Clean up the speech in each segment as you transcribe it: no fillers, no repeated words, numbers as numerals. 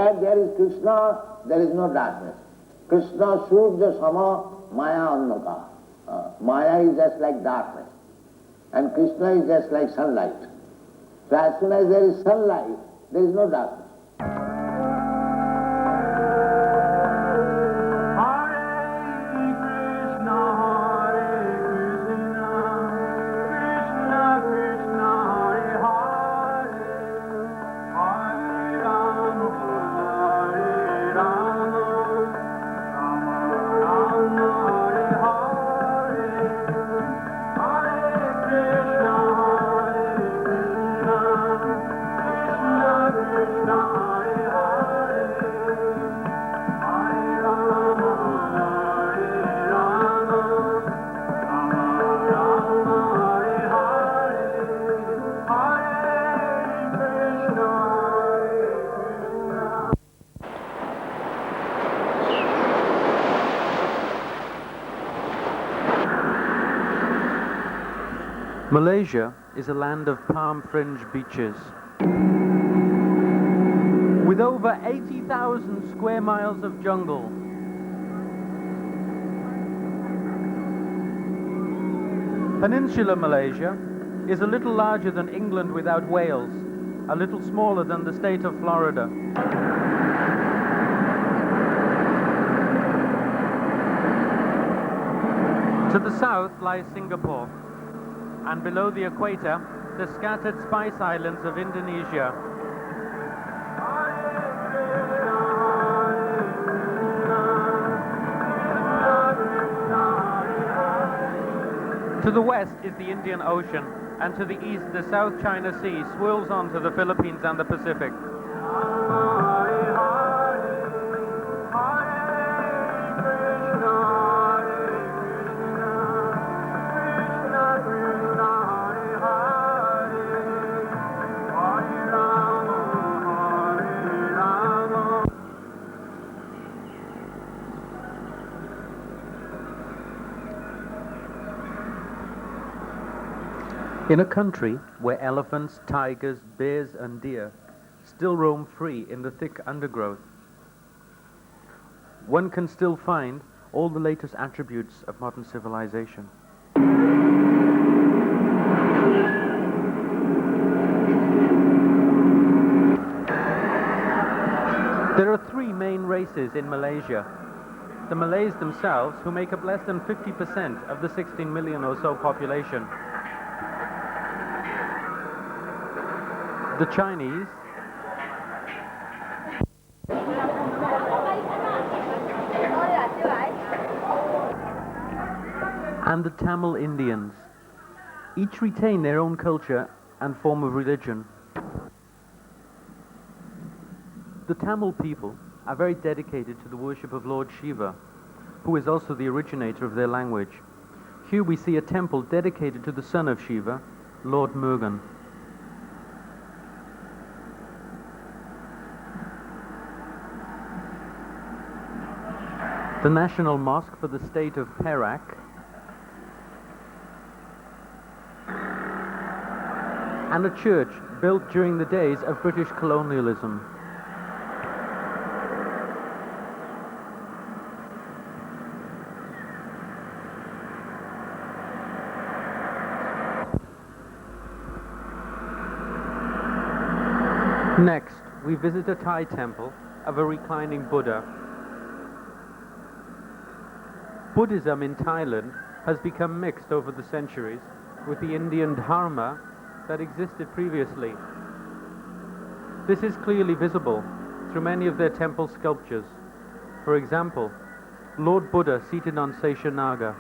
Where there is Krishna, there is no darkness. Krishna Surya Sama Maya Annaka. Maya is just like darkness, and Krishna is just like sunlight. So as soon as there is sunlight, there is no darkness. Malaysia is a land of palm-fringed beaches. With over 80,000 square miles of jungle. Peninsular Malaysia is a little larger than England without Wales, a little smaller than the state of Florida. To the south lies Singapore, and below the equator, the scattered spice islands of Indonesia. To the west is the Indian Ocean, and to the east the South China Sea swirls on to the Philippines and the Pacific. In a country where elephants, tigers, bears and deer still roam free in the thick undergrowth, one can still find all the latest attributes of modern civilization. There are three main races in Malaysia. The Malays themselves, who make up less than 50% of the 16 million or so population. The Chinese, and the Tamil Indians. Each retain their own culture and form of religion. The Tamil people are very dedicated to the worship of Lord Shiva, who is also the originator of their language. Here we see a temple dedicated to the son of Shiva, Lord Murugan. The National Mosque for the state of Perak, and a church built during the days of British colonialism. Next, we visit a Thai temple of a reclining Buddha. Buddhism in Thailand has become mixed over the centuries with the Indian Dharma that existed previously. This is clearly visible through many of their temple sculptures. For example, Lord Buddha seated on Seshanaga.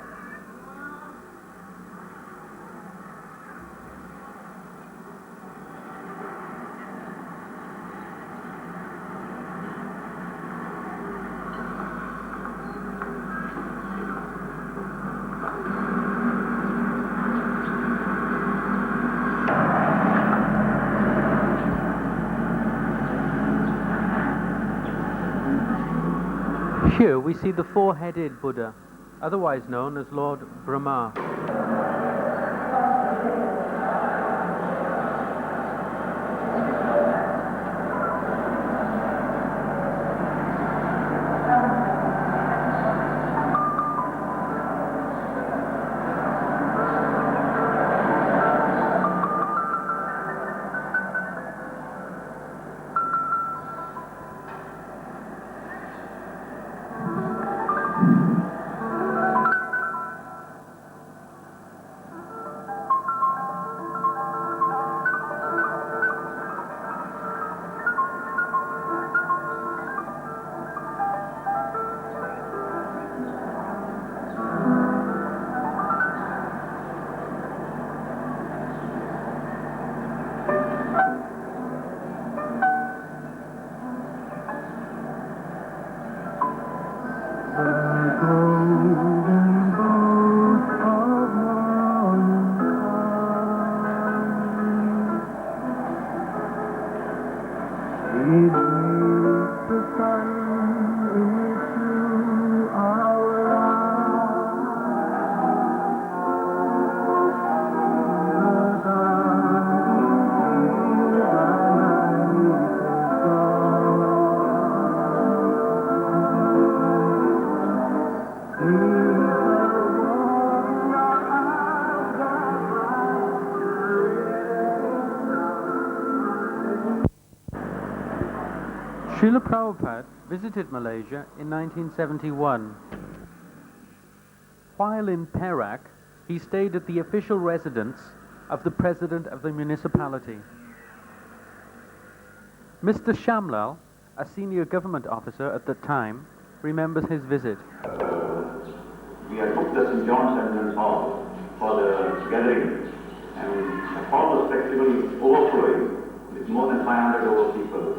Here we see the four-headed Buddha, otherwise known as Lord Brahma. Srila Prabhupada visited Malaysia in 1971. While in Perak, he stayed at the official residence of the president of the municipality. Mr. Shamlal, a senior government officer at the time, remembers his visit. We had booked the St. John's Ambulance Hall for the gathering, and the hall was practically overflowing with more than 500 over people.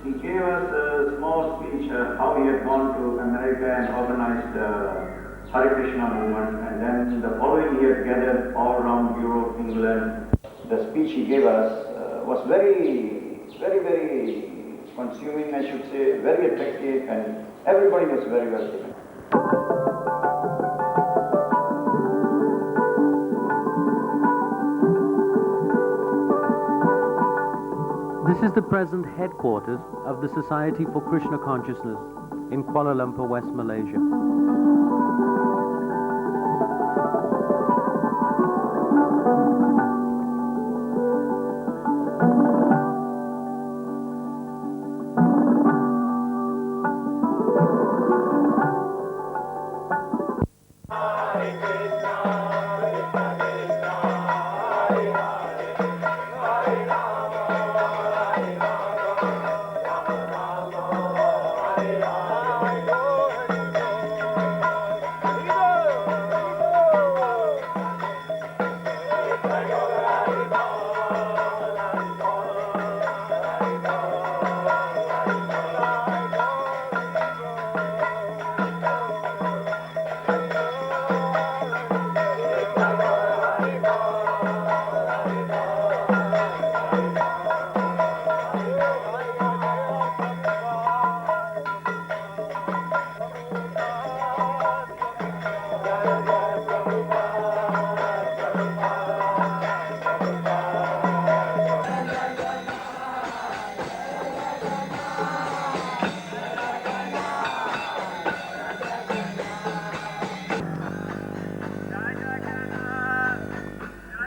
He gave us a small speech how he had gone to America and organized the Hare Krishna movement, and then the following year gathered all around Europe, England. The speech he gave us was very consuming, I should say, very effective, and everybody was very well taken. This is the present headquarters of the Society for Krishna Consciousness in Kuala Lumpur, West Malaysia.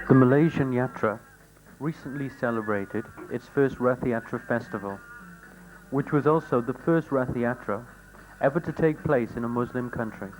The Malaysian Yatra recently celebrated its first Rath Yatra festival, which was also the first Rath Yatra ever to take place in a Muslim country.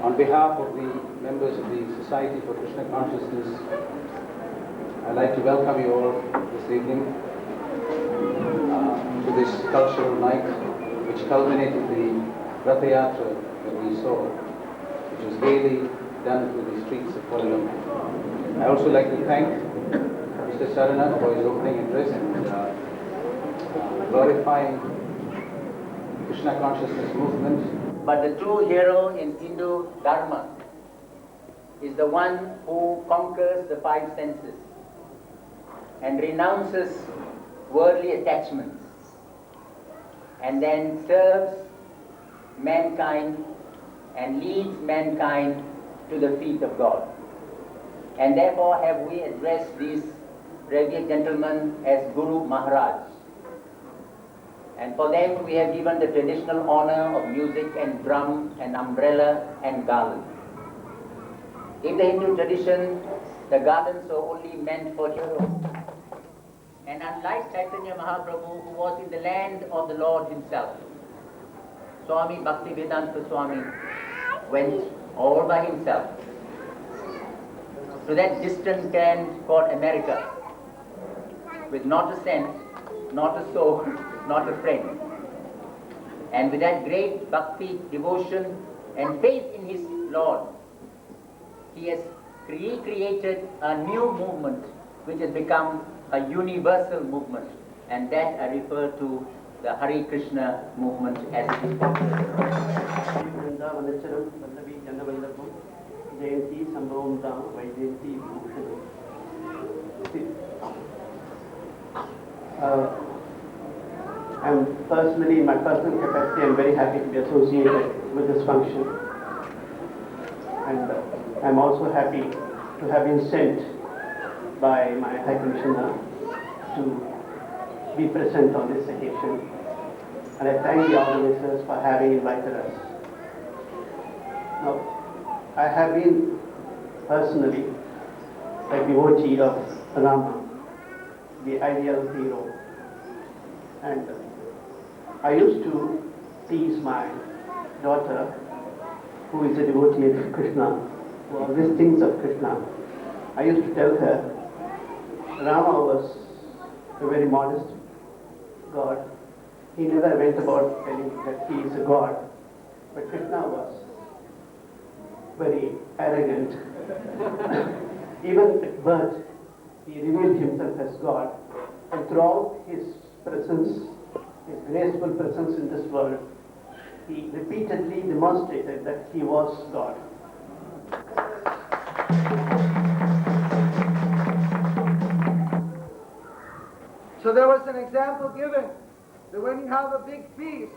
On behalf of the members of the Society for Krishna Consciousness, I'd like to welcome you all this evening to this cultural night which culminated the Ratha Yatra that we saw, which was gaily done through the streets of Kuala Lumpur. I also like to thank Mr. Sarana for his opening address and glorifying Krishna Consciousness movement. But the true hero in Hindu Dharma is the one who conquers the five senses and renounces worldly attachments and then serves mankind and leads mankind to the feet of God. And therefore have we addressed these revered gentlemen as Guru Maharaj. And for them we have given the traditional honor of music and drum and umbrella and garland. In the Hindu tradition, the garlands are only meant for heroes. And unlike Chaitanya Mahaprabhu, who was in the land of the Lord himself, Swami Bhaktivedanta Swami went all by himself to that distant land called America, with not a cent, not a soul, not a friend. And with that great bhakti, devotion and faith in his Lord, he has recreated a new movement which has become a universal movement, and that I refer to the Hare Krishna movement as it is I'm personally, in my personal capacity, I'm very happy to be associated with this function. And I'm also happy to have been sent by my High Commissioner to be present on this occasion. And I thank the organizers for having invited us. Now, I have been personally a devotee of Rama, the ideal hero. And I used to tease my daughter, who is a devotee of Krishna, who always thinks of Krishna. I used to tell her, Rama was a very modest God. He never went about telling that he is a God. but Krishna was very arrogant. Even at birth, he revealed himself as God, and throughout his presence, his graceful presence in this world, he repeatedly demonstrated that he was God. So there was an example given that when you have a big feast,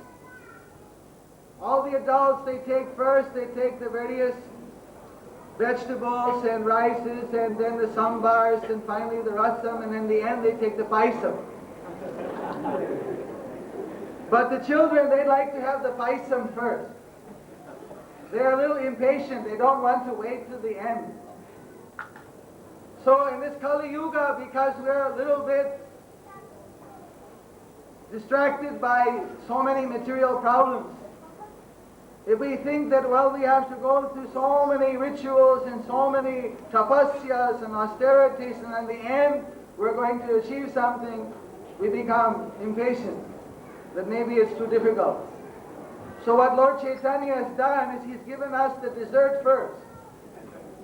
all the adults, they take the various vegetables and rices, and then the sambars, and finally the rasam, and in the end they take the paisam. But the children, they like to have the paisam first. They're a little impatient. They don't want to wait till the end. So in this Kali Yuga, because we're a little bit distracted by so many material problems, if we think that, well, we have to go through so many rituals and so many tapasyas and austerities, and in the end we're going to achieve something, we become impatient, that maybe it's too difficult. So what Lord Chaitanya has done is he's given us the dessert first.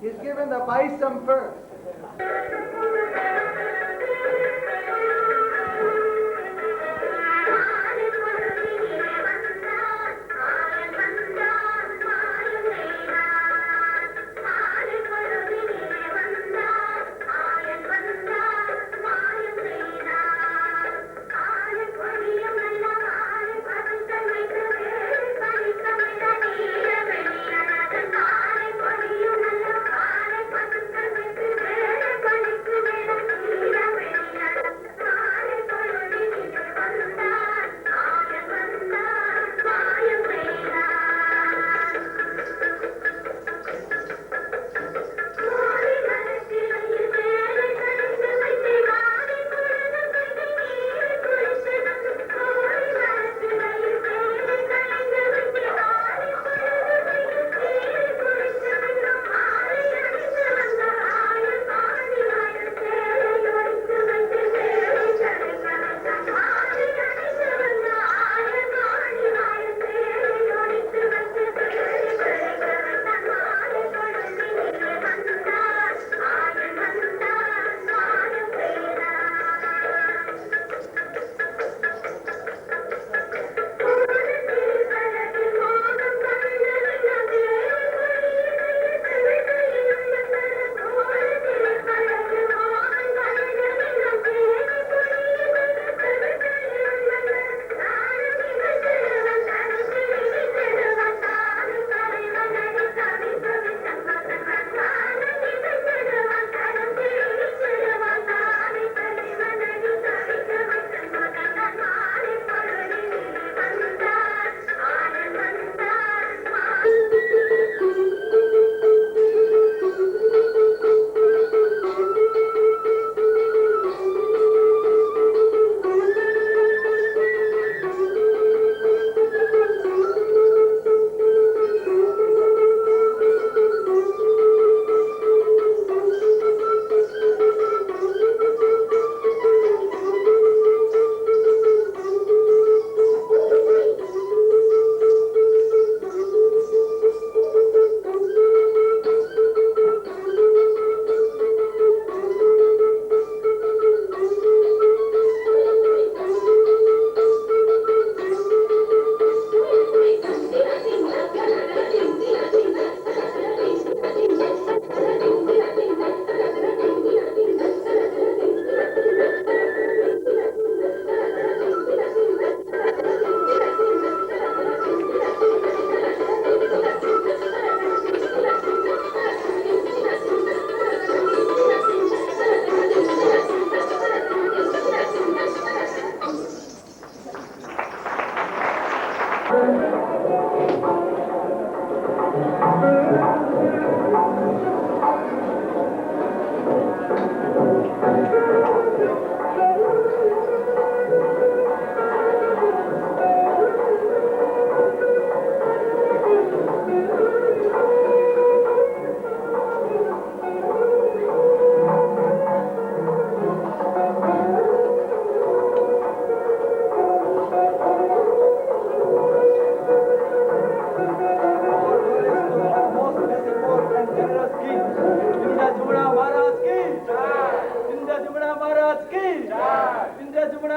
He's given the paisam first.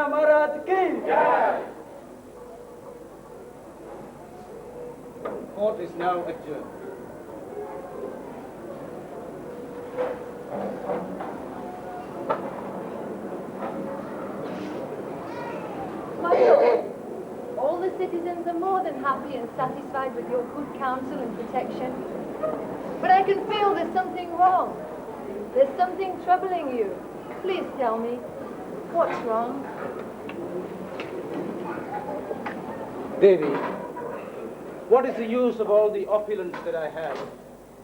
Krishna Maharaj ki. Court is now adjourned. My lord, all the citizens are more than happy and satisfied with your good counsel and protection. But I can feel there's something wrong. There's something troubling you. Please tell me, what's wrong? Devi, what is the use of all the opulence that I have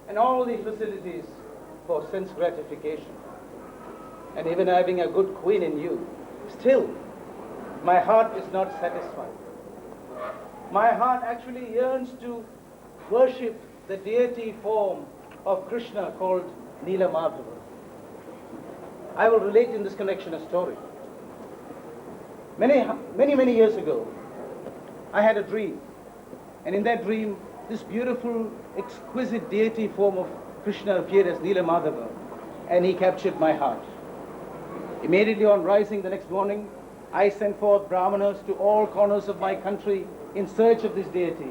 and all the facilities for sense gratification? And even having a good queen in you, still, my heart is not satisfied. My heart actually yearns to worship the deity form of Krishna called Nila Madhava. I will relate in this connection a story. Many years ago, I had a dream. And in that dream, this beautiful, exquisite deity form of Krishna appeared as Nila Madhava, and he captured my heart. Immediately on rising the next morning, I sent forth brahmanas to all corners of my country in search of this deity.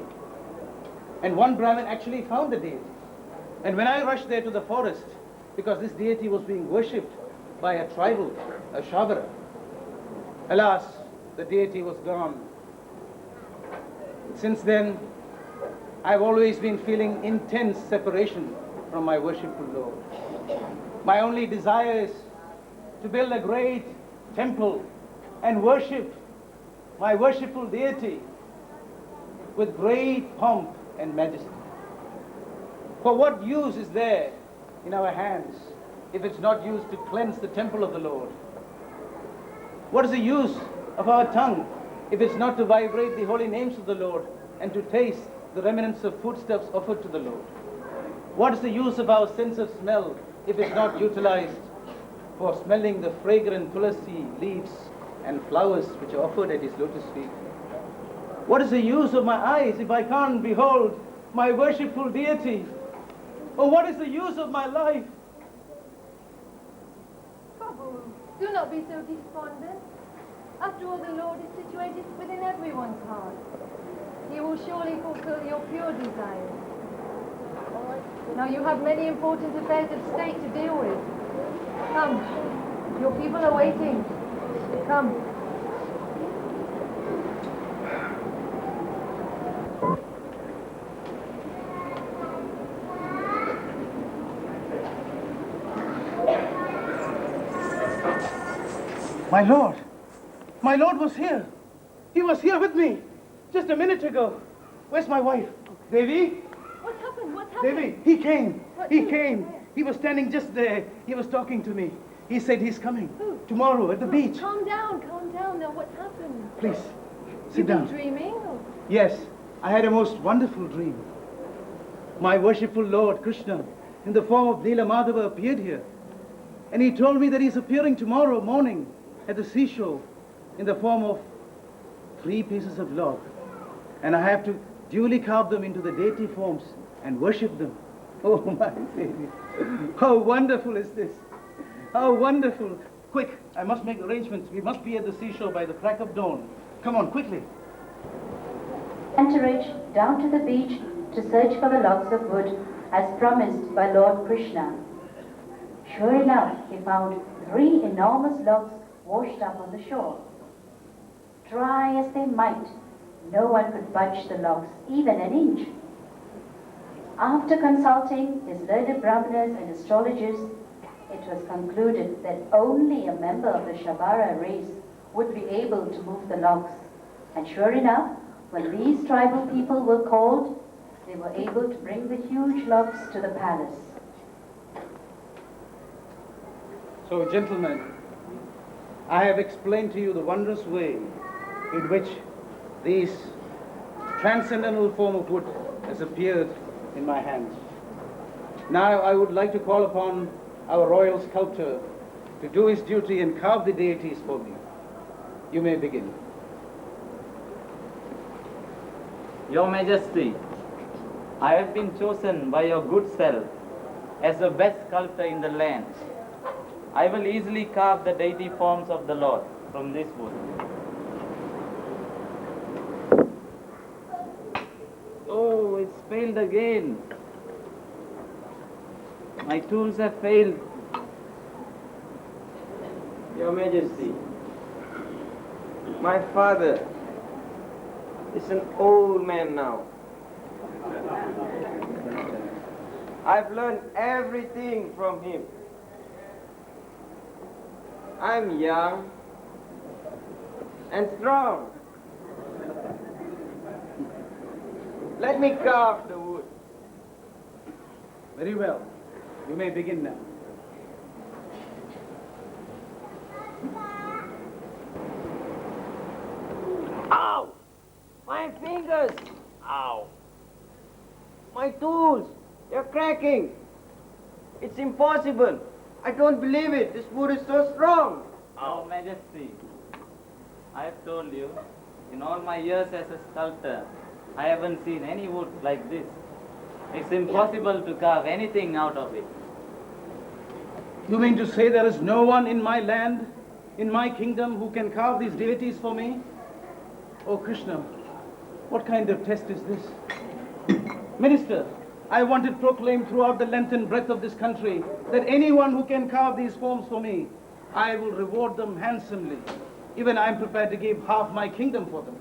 And one Brahmin actually found the deity. And when I rushed there to the forest, because this deity was being worshipped by a tribal, a Shavara, alas, the deity was gone. Since then, I've always been feeling intense separation from my worshipful Lord. My only desire is to build a great temple and worship my worshipful deity with great pomp and majesty. For what use is there in our hands if it's not used to cleanse the temple of the Lord? What is the use of our tongue if it's not to vibrate the holy names of the Lord and to taste the remnants of foodstuffs offered to the Lord? What is the use of our sense of smell if it's not utilized for smelling the fragrant tulasi leaves and flowers which are offered at his lotus feet? What is the use of my eyes if I can't behold my worshipful deity? Or what is the use of my life? Prabhu, do not be so despondent. After all, the Lord is situated within everyone's heart. He will surely fulfill your pure desires. Now you have many important affairs of state to deal with. Come, your people are waiting. Come. My Lord was here. He was here with me just a minute ago. Where's my wife? Devi? What happened? What happened? Devi, he came. What He who? came. Where? He was standing just there. He was talking to me. He said he's coming. Who? Tomorrow at the beach. Calm down, calm down. Now what happened? Please, sit You've been down. dreaming? Or... Yes, I had a most wonderful dream. My worshipful Lord Krishna, in the form of Nila Madhava, appeared here. And he told me that he's appearing tomorrow morning at the seashore in the form of 3 pieces of log. And I have to duly carve them into the deity forms and worship them. Oh my baby, how wonderful is this? How wonderful. Quick, I must make arrangements. We must be at the seashore by the crack of dawn. Come on, quickly. Entourage down to the beach to search for the logs of wood as promised by Lord Krishna. Sure enough, he found 3 enormous logs washed up on the shore. Try as they might, no one could budge the logs even an inch. After consulting his learned brahmanas and astrologers, it was concluded that only a member of the Shavara race would be able to move the logs. And sure enough, when these tribal people were called, they were able to bring the huge logs to the palace. So, gentlemen, I have explained to you the wondrous way in which this transcendental form of wood has appeared in my hands. Now I would like to call upon our royal sculptor to do his duty and carve the deities for me. You may begin. Your Majesty, I have been chosen by your good self as the best sculptor in the land. I will easily carve the deity forms of the Lord. from this wood. Oh, it's failed again. My tools have failed. Your Majesty, my father is an old man now. I've learned everything from him. I'm young and strong. Let me carve the wood. Very well. You may begin now. Ow! My fingers! Ow! My tools! They're cracking! It's impossible! I don't believe it! This wood is so strong! Your Majesty, I have told you, in all my years as a sculptor, I haven't seen any wood like this. It's impossible to carve anything out of it. You mean to say there is no one in my land, in my kingdom, who can carve these deities for me? Oh, Krishna, what kind of test is this? Minister, I want it proclaimed throughout the length and breadth of this country that anyone who can carve these forms for me, I will reward them handsomely. Even I am prepared to give half my kingdom for them.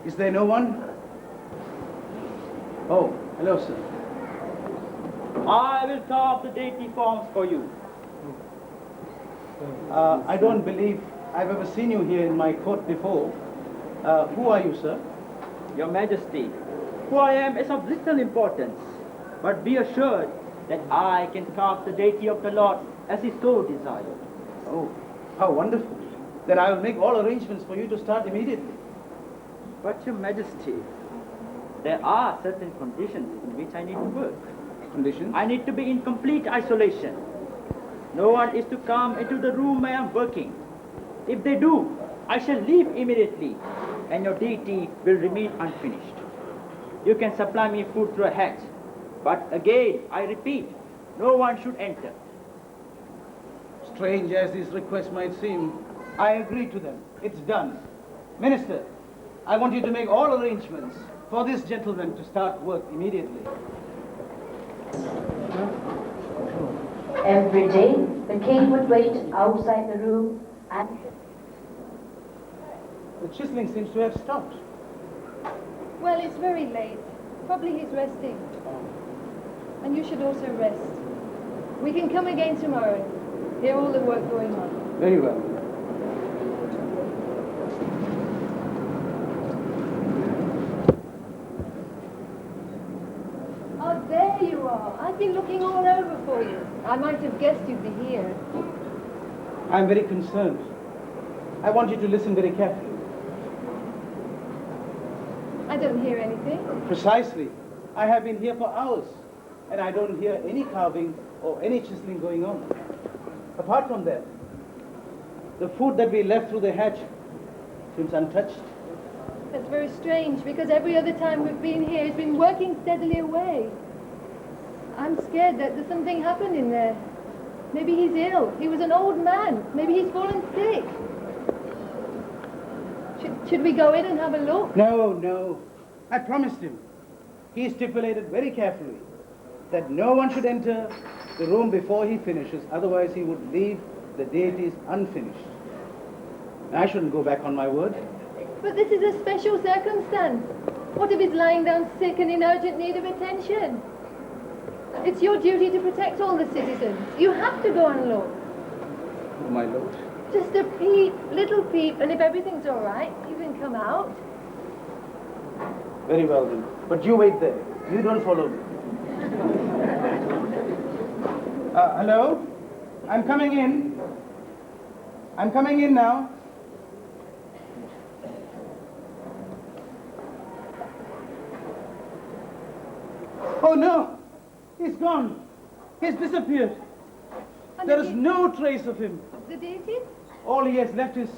Is there no one? Oh, hello, sir. I will carve the deity forms for you. I don't believe I've ever seen you here in my court before. Who are you, sir? Your Majesty, who I am is of little importance, but be assured that I can carve the deity of the Lord as he so desires. Oh, how wonderful. Then I will make all arrangements for you to start immediately. But Your Majesty, there are certain conditions in which I need to work. Conditions? I need to be in complete isolation. No one is to come into the room where I am working. If they do, I shall leave immediately, and your deity will remain unfinished. You can supply me food through a hatch, but again, I repeat, no one should enter. Strange as these requests might seem, I agree to them. It's done. Minister, I want you to make all arrangements for this gentleman to start work immediately. Every day, the king would wait outside the room and The chiseling seems to have stopped. Well, it's very late. Probably he's resting. And you should also rest. We can come again tomorrow. Hear all the work going on. Very well. Oh, there you are. I've been looking all over for you. I might have guessed you'd be here. I'm very concerned. I want you to listen very carefully. I don't hear anything. Precisely. I have been here for hours, and I don't hear any carving or any chiseling going on. Apart from that, the food that we left through the hatch seems untouched. That's very strange, because every other time we've been here, he's been working steadily away. I'm scared that there's something happened in there. Maybe he's ill. He was an old man. Maybe he's fallen sick. Should we go in and have a look? No, no. I promised him. He stipulated very carefully that no one should enter the room before he finishes, otherwise he would leave the deities unfinished. I shouldn't go back on my word. But this is a special circumstance. What if he's lying down sick and in urgent need of attention? It's your duty to protect all the citizens. You have to go and look. Oh, my lord. Just a peep, little peep, and if everything's all right, you can come out. Very well then. But you wait there. You don't follow me. Hello? I'm coming in. I'm coming in now. Oh no! He's gone. He's disappeared. And There is no trace of him. The deities? All he has left is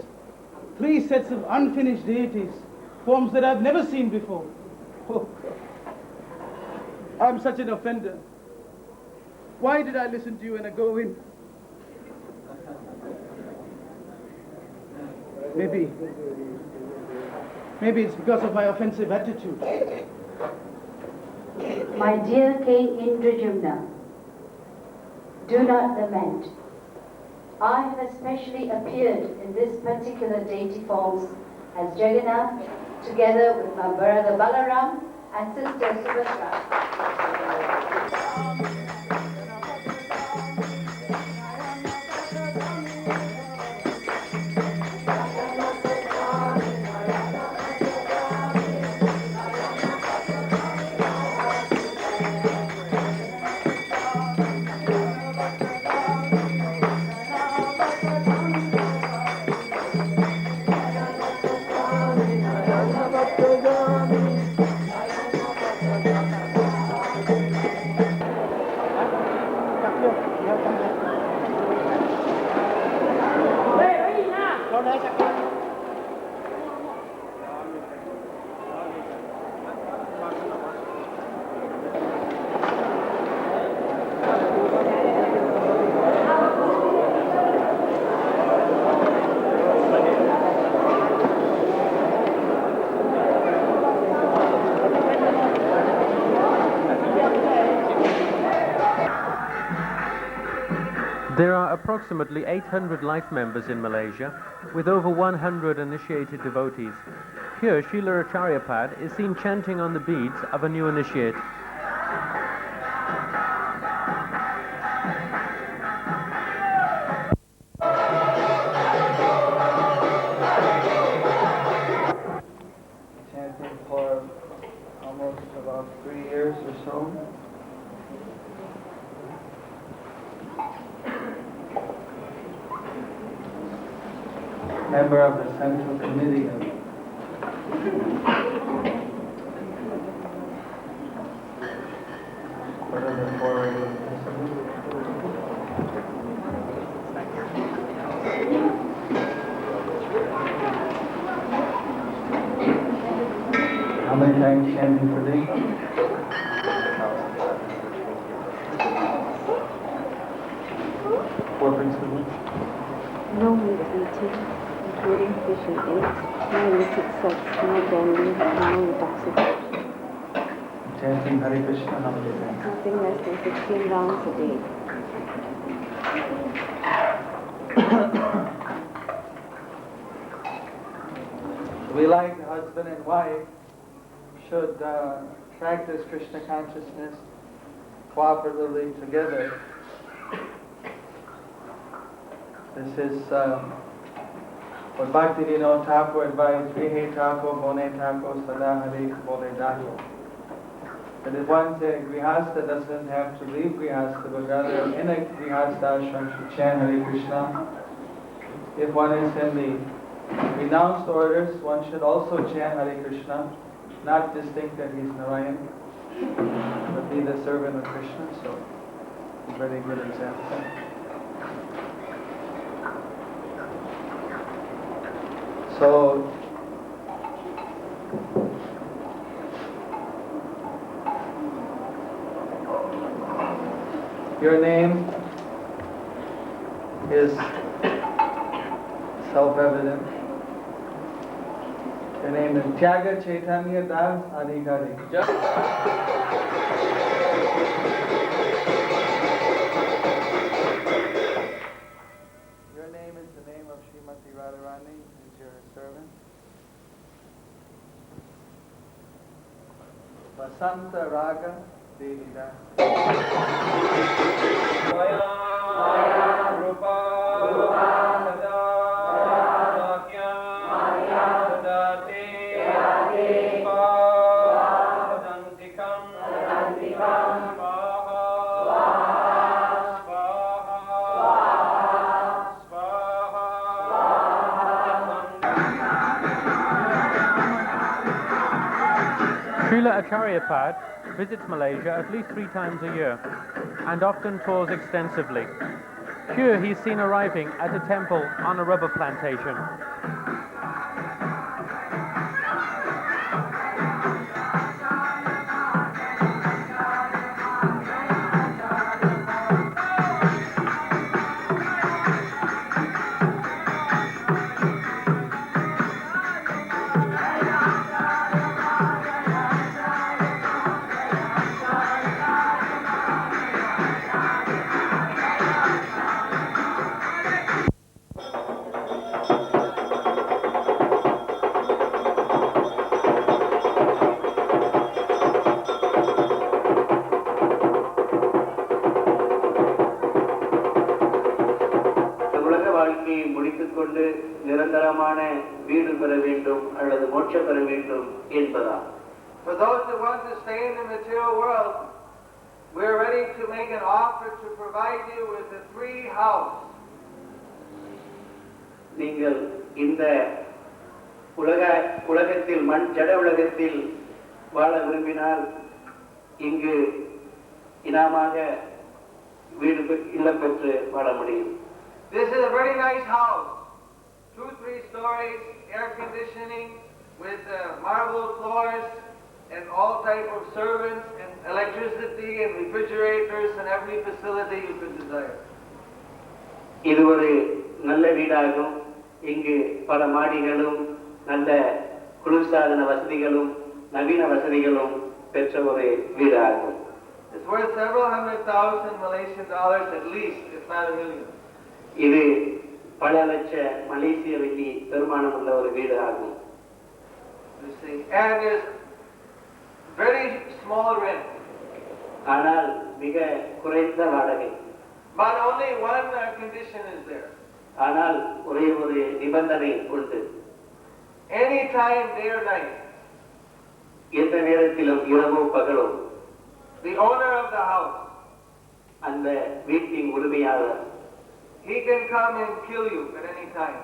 3 sets of unfinished deities, forms that I've never seen before. Oh, I'm such an offender. Why did I listen to you and go in? Maybe it's because of my offensive attitude. My dear King Indrajumna, do not lament. I have especially appeared in this particular deity forms as Jagannath, together with my brother Balaram and sister Subhadra. There are approximately 800 life members in Malaysia, with over 100 initiated devotees. Here, Srila Acharyapad is seen chanting on the beads of a new initiate. Chanting for almost about 3 years or so. Member of the Central Committee of what are the four How many times chanting per day? Four principles. No meat eating, including fish and eggs, no illicit sex, no gambling, no intoxication. Chanting Hare Krishna, how many times? Nothing less than 16 rounds a day. We, like husband and wife, should practice Krishna consciousness cooperatively together. This is what Bhakti Vinod Thakur advised, Vihe Thakur, Bone Thakur, Sada Hare Bole Dato. That if one's a Grihastha doesn't have to leave Grihastha, but rather in a Grihastha ashram should chant Hare Krishna. If one is in the renounced orders, one should also chant Hare Krishna, not just think that he's Narayan, but be the servant of Krishna. So, a very good example. So, your name is self-evident. Your name is Tyaga Chaitanya Das Adhikari. Your name is the name of Srimati Radharani, who's your servant. Vasanta Raga Devi Das. Srila Acharyapad visits Malaysia at least 3 times a year and often tours extensively. Here he's seen arriving at a temple on a rubber plantation. வேண்டும் அல்லது மோட்சம் பெற வேண்டும் என்பதாம். For those who want to stay in the material world, we're ready to make an offer to provide you with a free house. நீங்கள் இந்த உலகத்தில் ஜட உலகத்தில் வாழ விரும்பினால் இங்கு இனாமாக இல்லம் பெற்று வாழ முடியும். This is a very nice house, 2-3 stories, air conditioning with marble floors and all type of servants and electricity and refrigerators and every facility you could desire. இது ஒரு நல்ல வீடாகும். இங்கு பல மாடிகளும் நல்ல குளிர்சாதன வசதிகளும் நவீன வசதிகளும் பெற்ற ஒரு வீடாகும். It's worth several $100,000 Malaysian dollars at least, if not $1 million. இது பல லட்ச மலேசிய வெள்ளி பெருமானம் உள்ள ஒரு வீடு ஆகும். You see, and there's very small rent. ஆனால் மிக குறைந்த வாடகை. But only one condition is there. ஆனால் ஒரே ஒரு நிபந்தனை உண்டு. Any time, day or night, எந்த நேரத்திலும் இரவோ பகலோ the owner of the house, அந்த வீட்டின் உரிமையாளர், he can come and kill you at any time.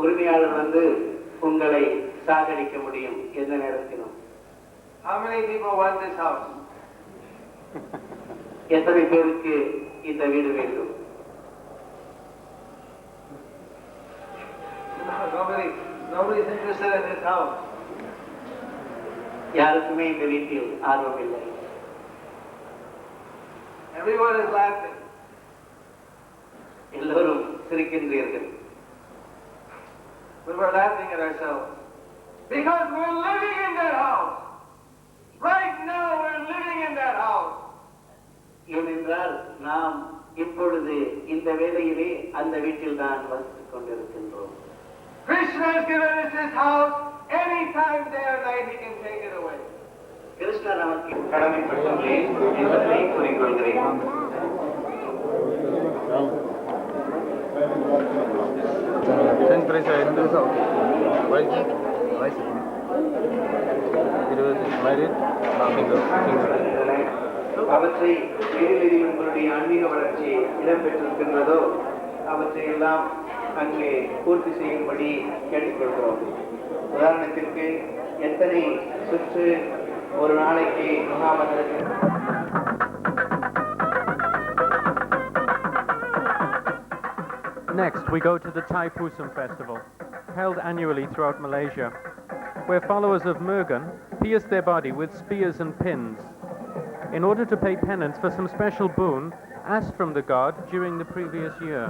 உரிமையாளர் வந்து உங்களை சாகடிக்க முடியும் எந்த நேரத்திலும். How many people want this house? எத்தனை பேருக்கு இந்த வீடு வேண்டும்? Nobody's interested in this house. யாருக்குமே இந்த வீட்டில் ஆர்வம் இல்லை. Everyone is laughing. எல்லோரும் சிரிக்கின்றீர்கள். But we're laughing at ourselves. Because we're living in that house. Right now we're living in that house. ஏனென்றால் நாம் இப்பொழுது இந்த வேளையிலே அந்த வீட்டில் தான் வசித்துக் கொண்டிருக்கின்றோம். Krishna has given us his house. Any time, day or night, he can take it away. Krishna நமக்கு கடமைப்பட்டுள்ளேன் என்பதை கூறிக்கொள்கிறேன். அவற்றை எதில் உங்களுடைய ஆன்மீக வளர்ச்சி இடம்பெற்றிருக்கின்றதோ அவற்றை எல்லாம் அங்கே பூர்த்தி செய்யும்படி கேட்டுக்கொள்கிறோம். உதாரணத்திற்கு எத்தனை சுற்று ஒரு நாளைக்கு மகாமந்திரத்தில். Next, we go to the Thai Pusam festival, held annually throughout Malaysia, where followers of Murugan pierce their body with spears and pins in order to pay penance for some special boon asked from the god during the previous year.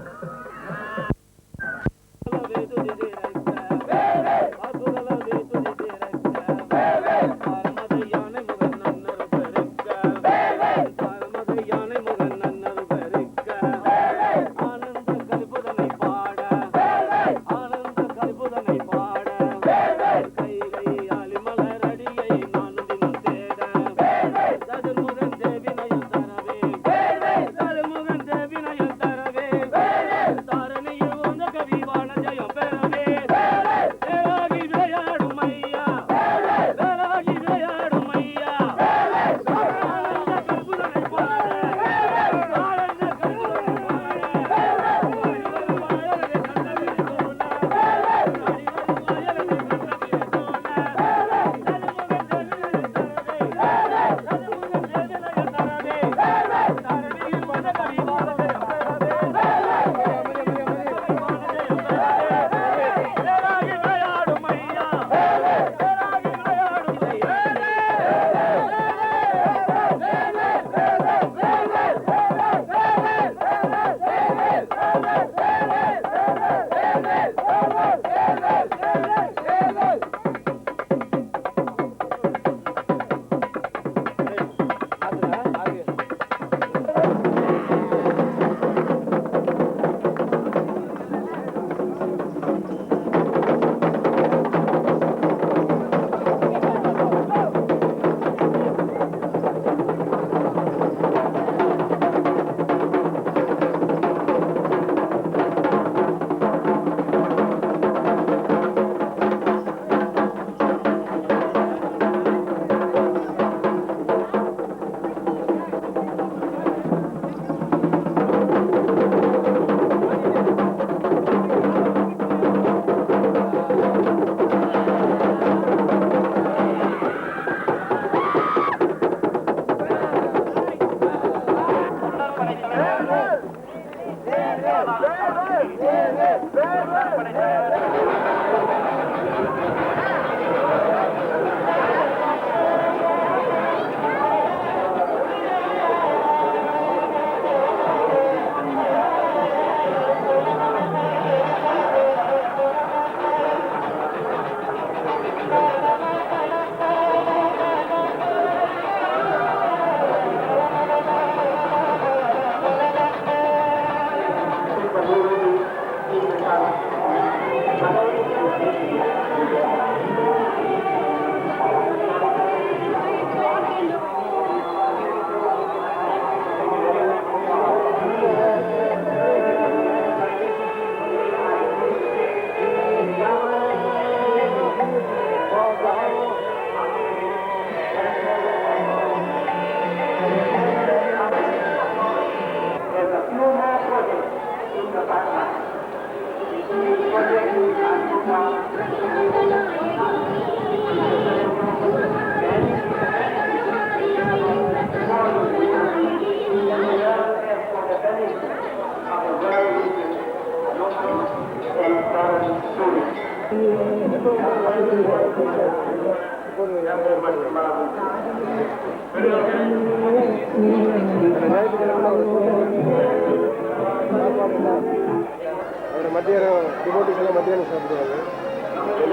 அவர் மத்தியானம் devotees எல்லாம் மத்தியானம் சாப்பிடுவாங்க.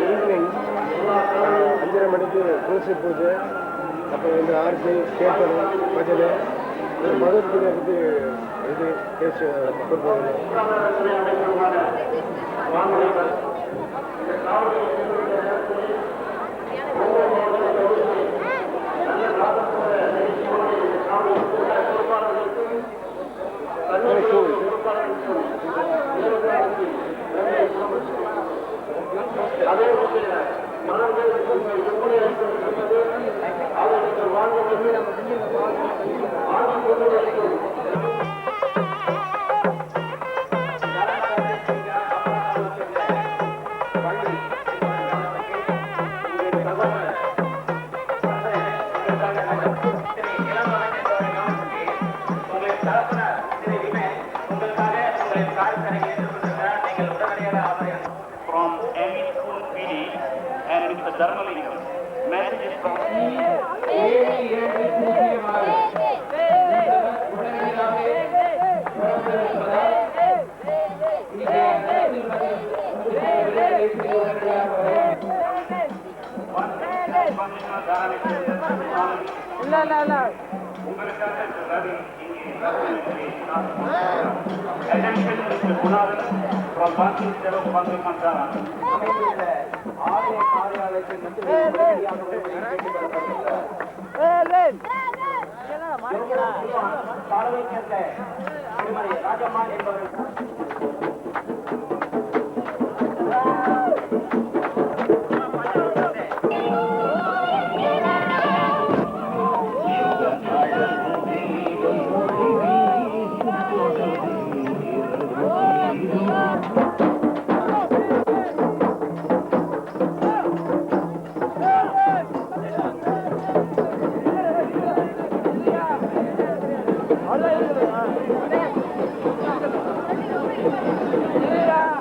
Evening 5:30 மணிக்கு துளசி பூஜை, அப்புறம் இந்த ஆர்த்தி கேட்கணும் பஜனை, பகவத்கீதை பற்றி இது பேச கொடுப்பாங்க. From ME School PD and Mr. Dharmalingam. Message is from attention Mr. Gunadan from Banking Fellow Banking Mandara. Yeah.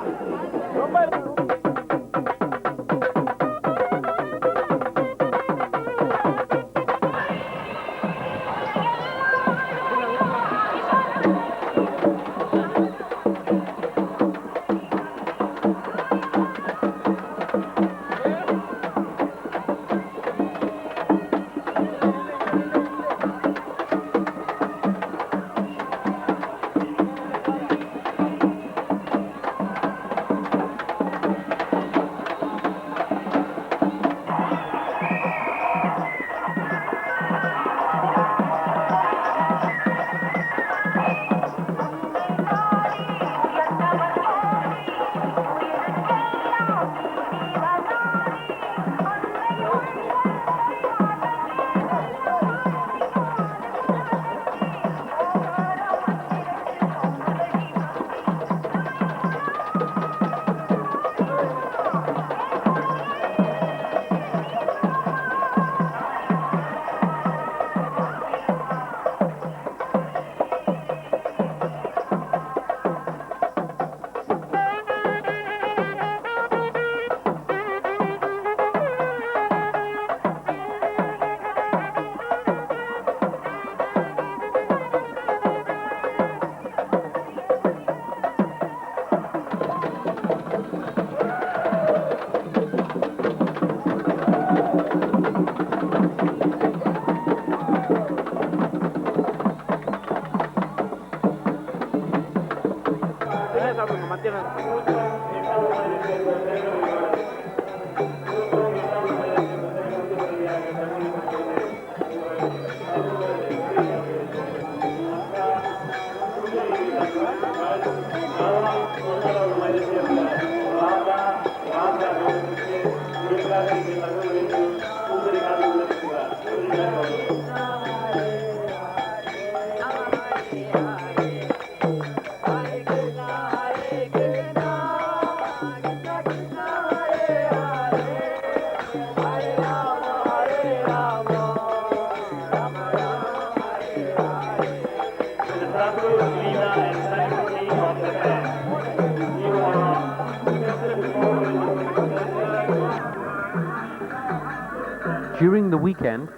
During the weekend,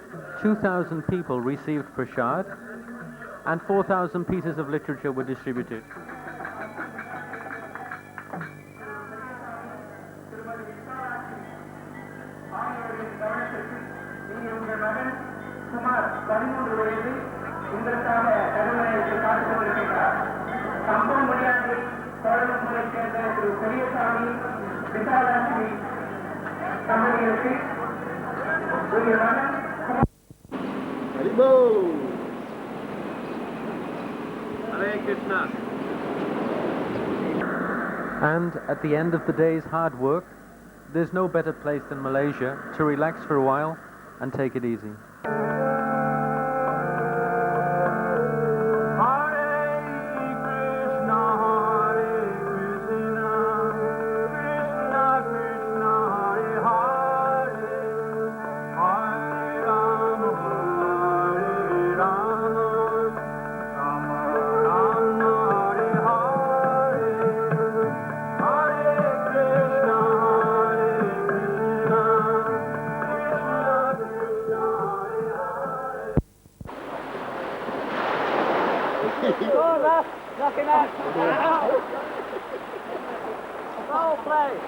2,000 people received prasad and 4,000 pieces of literature were distributed. Haribo! Hare Krishna. And at the end of the day's hard work, there's no better place than Malaysia to relax for a while and take it easy. Well played.